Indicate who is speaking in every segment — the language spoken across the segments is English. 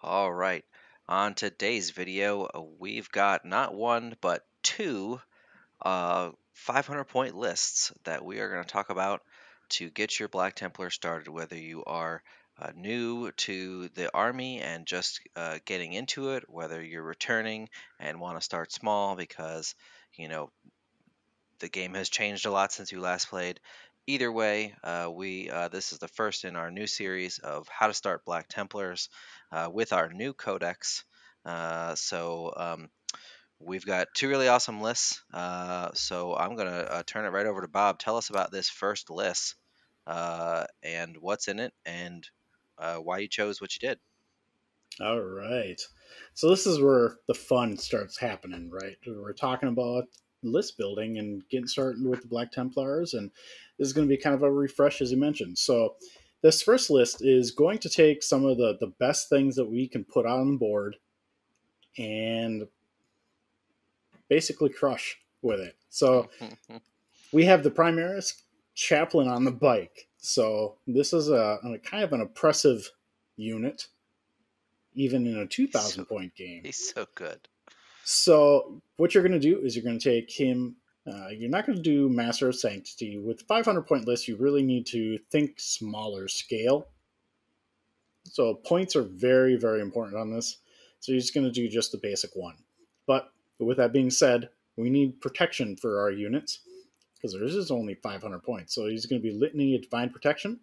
Speaker 1: All right. On today's video, we've got not one, but two 500 point lists that we are going to talk about to get your Black Templar started, whether you are new to the army and just getting into it, whether you're returning and want to start small because, you know, the game has changed a lot since you last played. Either way, we this is the first in our new series of how to start Black Templars with our new codex. We've got two really awesome lists. So I'm gonna turn it right over to Bob. Tell us about this first list and what's in it and why you chose what you did.
Speaker 2: All right. So this is where the fun starts happening, right? We're talking about list building and getting started with the Black Templars, and this is going to be kind of a refresh, as you mentioned. So this first list is going to take some of the best things that we can put on the board and basically crush with it. So we have the Primaris Chaplain on the bike. So this is a kind of an oppressive unit, even in a
Speaker 1: he's so
Speaker 2: 2,000 point game.
Speaker 1: he's so good.
Speaker 2: So what you're going to do is you're going to take him. You're not going to do Master of Sanctity. With 500 point list, you really need to think smaller scale. So points are very, very important on this. So you're just going to do just the basic one. But with that being said, we need protection for our units because there is only 500 points. So he's going to be Litany of Divine Protection.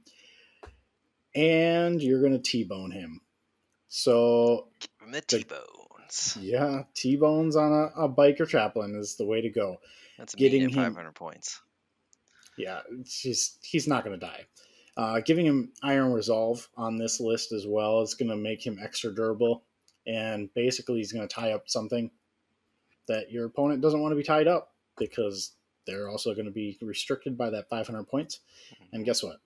Speaker 2: And you're going to T-bone him. So
Speaker 1: Give him the T-bones.
Speaker 2: yeah, T-bones on a biker chaplain is the way to go.
Speaker 1: That's mean
Speaker 2: Getting
Speaker 1: at
Speaker 2: him,
Speaker 1: 500 points.
Speaker 2: yeah, he's not going to die. Giving him Iron Resolve on this list as well is going to make him extra durable, and basically he's going to tie up something that your opponent doesn't want to be tied up because they're also going to be restricted by that 500 points. And guess what?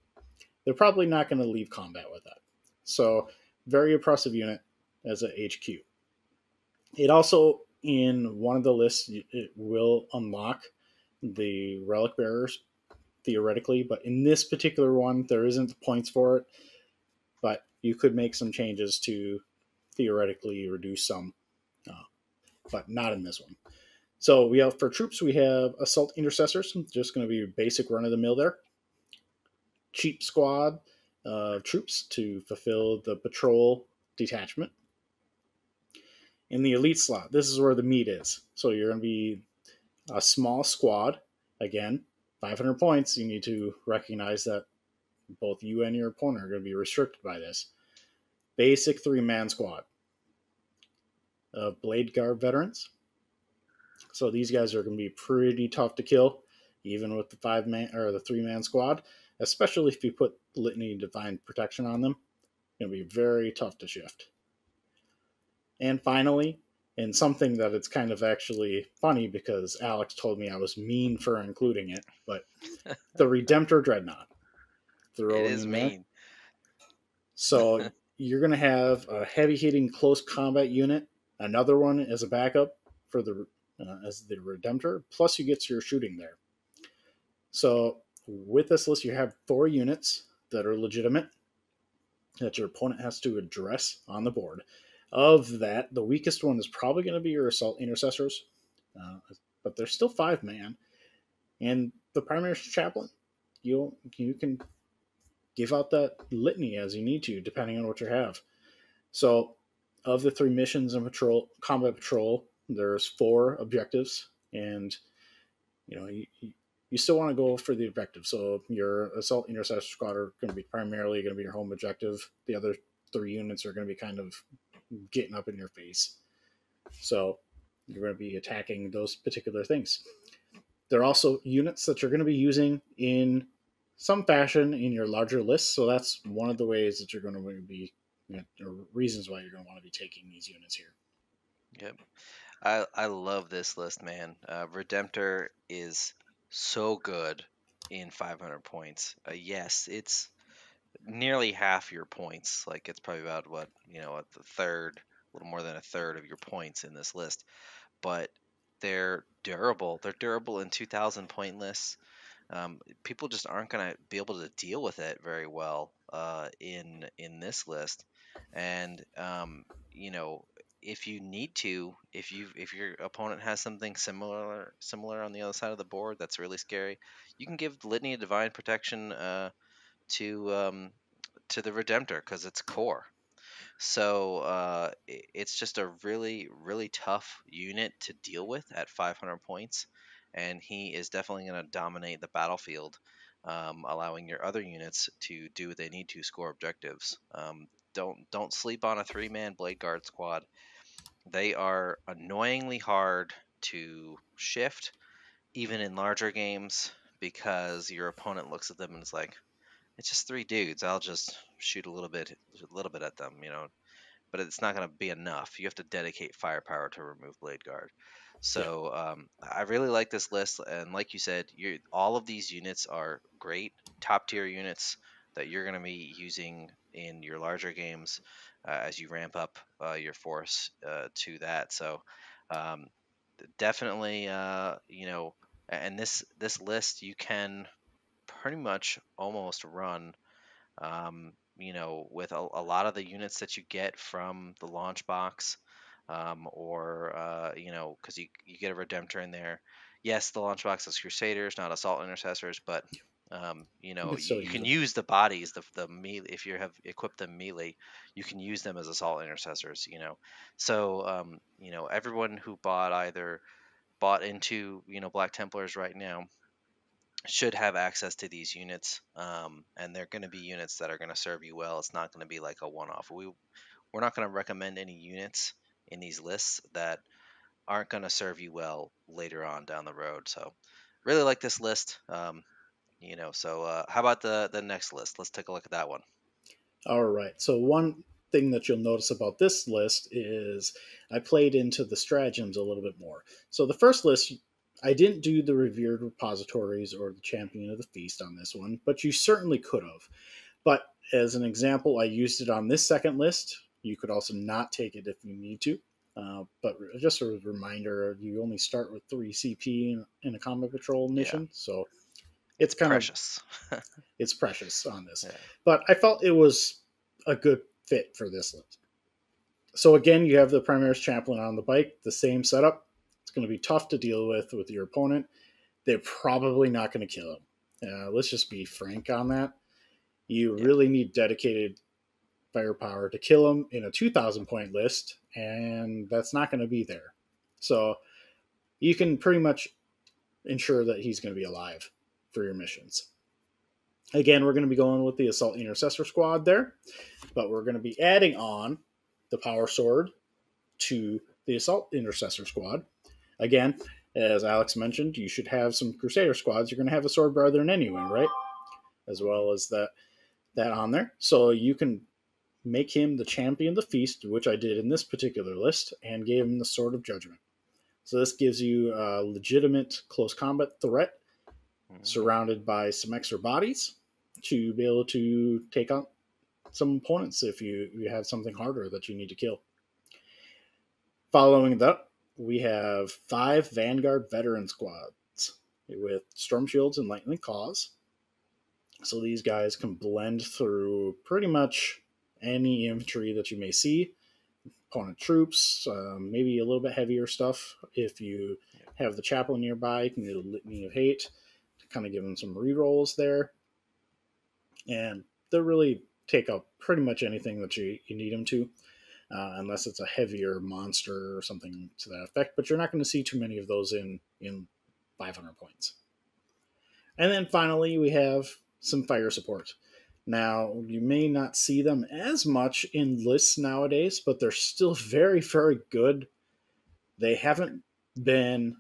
Speaker 2: They're probably not going to leave combat with that. So very oppressive unit as a HQ. It also, in one of the lists, it will unlock the Relic Bearers theoretically, but in this particular one, there isn't points for it. But you could make some changes to theoretically reduce some, uh, but not in this one. So we have for troops, we have Assault Intercessors, just going to be basic run of the mill there. Cheap squad troops to fulfill the patrol detachment. In the elite slot, this is where the meat is. So you're going to be a small squad. Again, 500 points. You need to recognize that both you and your opponent are going to be restricted by this. Basic 3-man squad of Blade Guard veterans. So these guys are going to be pretty tough to kill, even with the 5-man or the 3-man squad, especially if you put Litany Divine Protection on them. It's going to be very tough to shift. And finally, and something that it's kind of actually funny because Alex told me I was mean for including it, but the Redemptor Dreadnought
Speaker 1: It
Speaker 2: throwing
Speaker 1: is
Speaker 2: in there.
Speaker 1: mean.
Speaker 2: So you're going to have a heavy hitting close combat unit, another one as a backup for the as the Redemptor, plus you get your shooting there. So with this list, you have 4 units that are legitimate that your opponent has to address on the board. Of that, the weakest one is probably going to be your Assault Intercessors, but they're still 5-man. And the Primary Chaplain, you can give out that litany as you need to, depending on what you have. So, of the 3 missions in combat patrol, there's 4 objectives, and you still want to go for the objective. So your Assault Intercessor squad are going to be primarily going to be your home objective. The other 3 units are going to be kind of getting up in your face. So you're going to be attacking those particular things. There are also units that you're going to be using in some fashion in your larger list. So that's one of the ways that you're going to be, or reasons why you're going to want to be taking these units here.
Speaker 1: Yep. I love this list, man. Redemptor is so good in 500 points. Yes, it's nearly half your points. Like it's probably about a third, a little more than a third of your points in this list. But they're durable. They're durable in 2,000 point lists. People just aren't going to be able to deal with it very well in this list. And you know, if you need to, if your opponent has something similar on the other side of the board that's really scary, you can give Litany of Divine Protection to to the Redemptor because it's core. So it's just a really tough unit to deal with at 500 points, and he is definitely going to dominate the battlefield, allowing your other units to do what they need to score objectives. Don't sleep on a 3-man Blade Guard squad. They are annoyingly hard to shift, even in larger games, because your opponent looks at them and is like, "It's just 3 dudes. I'll just shoot a little bit at them," but it's not going to be enough. You have to dedicate firepower to remove Blade Guard.
Speaker 2: Yeah.
Speaker 1: So I really like this list, and like you said, all of these units are great, top tier units that you're going to be using in your larger games as you ramp up your force to that. So um, definitely, and this list you can pretty much almost run with a lot of the units that you get from the launch box, or because you get a Redemptor in there. Yes, the launch box is Crusaders, not Assault Intercessors, but
Speaker 2: You can still
Speaker 1: you
Speaker 2: use
Speaker 1: can
Speaker 2: them.
Speaker 1: use the bodies, the melee. If you have equipped them melee, you can use them as Assault Intercessors. So everyone who bought into Black Templars right now should have access to these units, and they're going to be units that are going to serve you well. It's not going to be like a one-off. We're not going to recommend any units in these lists that aren't going to serve you well later on down the road. So really like this list. So how about the next list? Let's take a look at that one.
Speaker 2: All right. So one thing that you'll notice about this list is I played into the stratagems a little bit more. So the first list, I didn't do the revered repositories or the champion of the feast on this one, but you certainly could have. But as an example, I used it on this second list. You could also not take it if you need to. But just a reminder, you only start with 3 CP in a combat patrol
Speaker 1: Yeah,
Speaker 2: mission, so
Speaker 1: it's
Speaker 2: it's kind of
Speaker 1: precious.
Speaker 2: it's precious on this.
Speaker 1: Yeah,
Speaker 2: But I felt it was a good fit for this list. So again, you have the Primaris Chaplain on the bike, the same setup. It's going to be tough to deal with your opponent. They're probably not going to kill him. Let's just be frank on that. You
Speaker 1: yeah,
Speaker 2: really need dedicated firepower to kill him in a 2,000 point list, and that's not going to be there. So you can pretty much ensure that he's going to be alive for your missions. Again, we're going to be going with the Assault Intercessor Squad there, but we're going to be adding on the Power Sword to the Assault Intercessor Squad. Again, as Alex mentioned, you should have some Crusader squads. You're going to have a Sword Brethren anyway, right? As well as that on there. So you can make him the champion of the feast, which I did in this particular list, and gave him the Sword of Judgment. So this gives you a legitimate close combat threat
Speaker 1: hmm
Speaker 2: surrounded by some extra bodies to be able to take on some opponents if you have something harder that you need to kill. Following that, we have 5 Vanguard veteran squads with Storm Shields and Lightning Claws. So these guys can blend through pretty much any infantry that you may see, opponent troops, maybe a little bit heavier stuff. If you
Speaker 1: yeah,
Speaker 2: have the chaplain nearby, you can get a Litany of Hate to kind of give them some rerolls there. And they'll really take out pretty much anything that you need them to, unless it's a heavier monster or something to that effect. But you're not going to see too many of those in 500 points. And then finally, we have some fire support. Now, you may not see them as much in lists nowadays, but they're still very, very good. They haven't been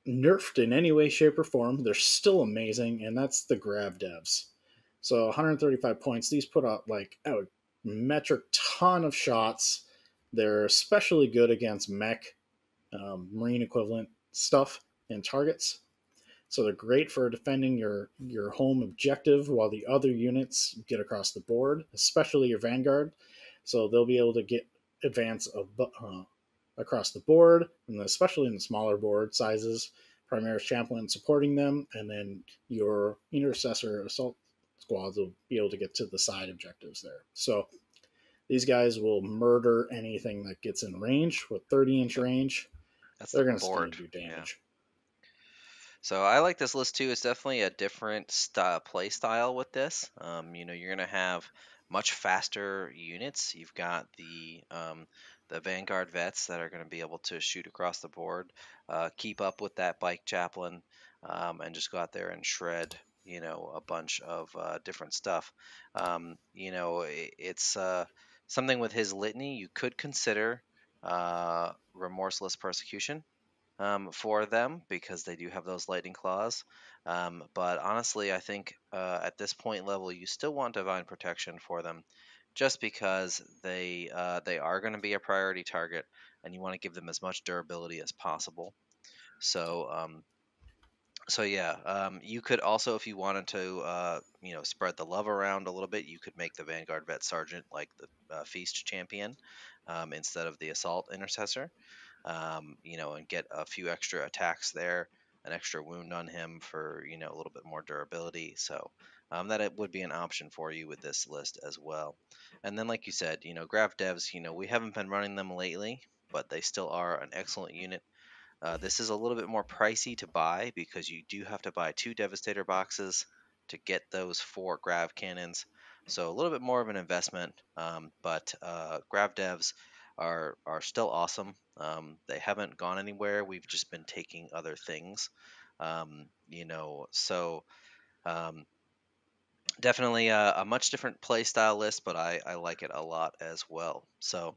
Speaker 2: nerfed in any way, shape, or form. They're still amazing, and that's the Grab Devs. So 135 points. These put out like a metric ton of shots. They're especially good against mech, marine equivalent stuff and targets. So they're great for defending your home objective while the other units get across the board, especially your Vanguard. So they'll be able to get advance across the board, and especially in the smaller board sizes. Primaris Chaplain supporting them, and then your Intercessor Assault squads will be able to get to the side objectives there. So These guys will murder anything that gets in range. With 30-inch
Speaker 1: Yep.
Speaker 2: range,
Speaker 1: That's the
Speaker 2: they're going to stay
Speaker 1: board.
Speaker 2: and do
Speaker 1: Yeah.
Speaker 2: damage.
Speaker 1: So I like this list too. It's definitely a different play style with this. You're gonna have much faster units. You've got the Vanguard vets that are gonna be able to shoot across the board, keep up with that bike chaplain, and just go out there and shred. A bunch of different stuff. It's something with his litany you could consider remorseless persecution for them because they do have those lightning claws. But honestly, I think at this point level, you still want divine protection for them, just because they are going to be a priority target, and you want to give them as much durability as possible. So so yeah, you could also, if you wanted to, spread the love around a little bit, you could make the Vanguard Vet Sergeant like the Feast Champion instead of the Assault Intercessor, and get a few extra attacks there, an extra wound on him for a little bit more durability. So that it would be an option for you with this list as well. And then, like you said, Grav Devs, we haven't been running them lately, but they still are an excellent unit. This is a little bit more pricey to buy because you do have to buy 2 Devastator boxes to get those 4 Grav cannons. So a little bit more of an investment, but Grav devs are still awesome. They haven't gone anywhere. We've just been taking other things. So um, definitely a much different play style list, but I like it a lot as well. So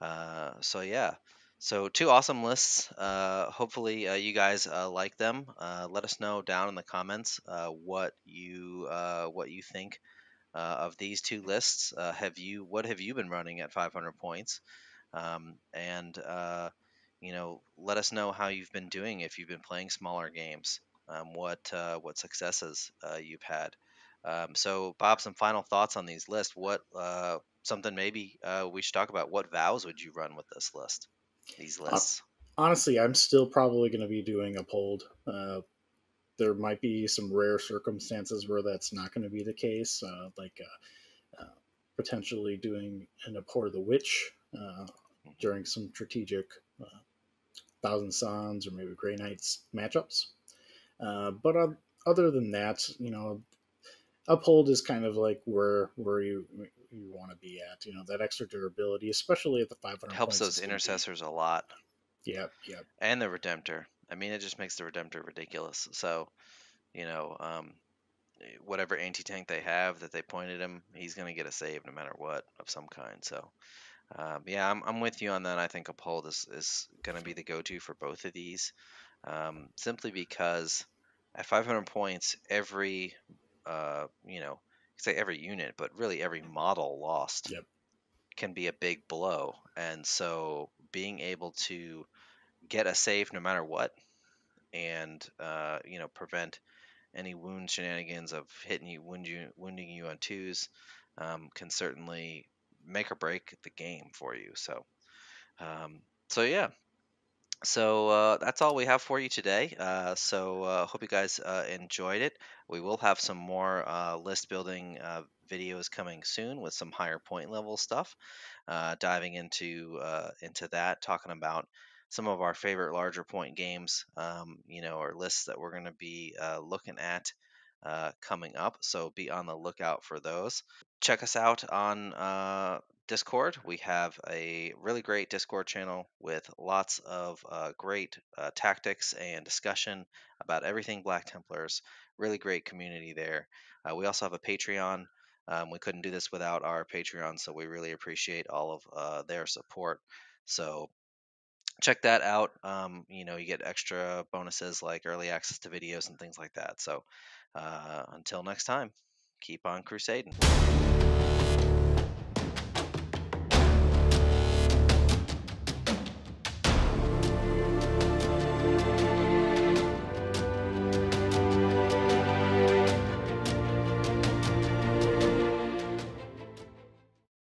Speaker 1: yeah. So 2 awesome lists. Hopefully you guys like them. Let us know down in the comments what you think of these 2 lists. What have you been running at 500 points? And let us know how you've been doing if you've been playing smaller games. What successes you've had. So Bob, some final thoughts on these lists. What something maybe we should talk about? What vows would you run with this list? These
Speaker 2: Uh,
Speaker 1: lists.
Speaker 2: Honestly, I'm still probably going to be doing Uphold. There might be some rare circumstances where that's not going to be the case, potentially doing an Abhor the Witch
Speaker 1: Mhm.
Speaker 2: during some strategic Thousand Suns or maybe Grey Knights matchups. But other than that, Uphold is kind of like where you want to be at. That extra durability, especially at the
Speaker 1: It
Speaker 2: 500
Speaker 1: helps
Speaker 2: points,
Speaker 1: those
Speaker 2: is going to be.
Speaker 1: intercessors a lot,
Speaker 2: Yep, yep,
Speaker 1: and the Redemptor. I mean, it just makes the Redemptor ridiculous. So you know, whatever anti tank they have that they point at him, he's gonna get a save no matter what of some kind. So yeah, I'm with you on that. I think Uphold is going to be the go-to for both of these, simply because at 500 points, say every unit, but really every model lost
Speaker 2: yep.
Speaker 1: can be a big blow. And so being able to get a save no matter what, and prevent any wound shenanigans of hitting you, wounding you on twos, can certainly make or break the game for you. Um, so yeah, so that's all we have for you today. Hope you guys enjoyed it. We will have some more list building videos coming soon with some higher point level stuff, diving into that, talking about some of our favorite larger point games, or lists that we're going to be looking at coming up. So be on the lookout for those. Check us out on Discord. We have a really great Discord channel with lots of great tactics and discussion about everything Black Templars. Really great community there. We also have a Patreon. We couldn't do this without our Patreon, so we really appreciate all of their support. So check that out. You get extra bonuses like early access to videos and things like that. So until next time, keep on crusading.